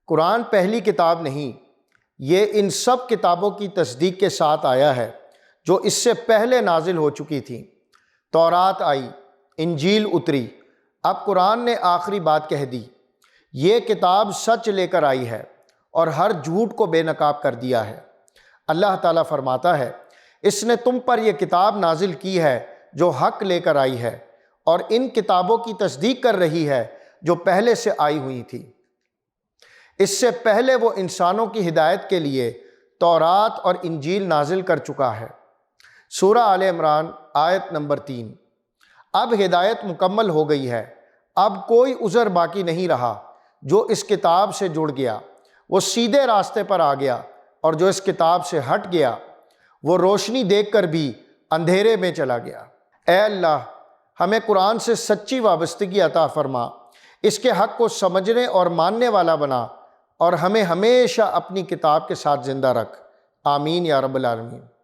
قرآن پہلی کتاب نہیں، یہ ان سب کتابوں کی تصدیق کے ساتھ آیا ہے جو اس سے پہلے نازل ہو چکی تھیں۔ تورات آئی، انجیل اتری، اب قرآن نے آخری بات کہہ دی۔ یہ کتاب سچ لے کر آئی ہے اور ہر جھوٹ کو بے نقاب کر دیا ہے۔ اللہ تعالیٰ فرماتا ہے، اس نے تم پر یہ کتاب نازل کی ہے جو حق لے کر آئی ہے اور ان کتابوں کی تصدیق کر رہی ہے جو پہلے سے آئی ہوئی تھی۔ اس سے پہلے وہ انسانوں کی ہدایت کے لیے تورات اور انجیل نازل کر چکا ہے۔ سورہ آل عمران آیت نمبر 3۔ اب ہدایت مکمل ہو گئی ہے، اب کوئی عذر باقی نہیں رہا۔ جو اس کتاب سے جڑ گیا وہ سیدھے راستے پر آ گیا، اور جو اس کتاب سے ہٹ گیا وہ روشنی دیکھ کر بھی اندھیرے میں چلا گیا۔ اے اللہ، ہمیں قرآن سے سچی وابستگی عطا فرما، اس کے حق کو سمجھنے اور ماننے والا بنا، اور ہمیں ہمیشہ اپنی کتاب کے ساتھ زندہ رکھ۔ آمین یا رب العالمین۔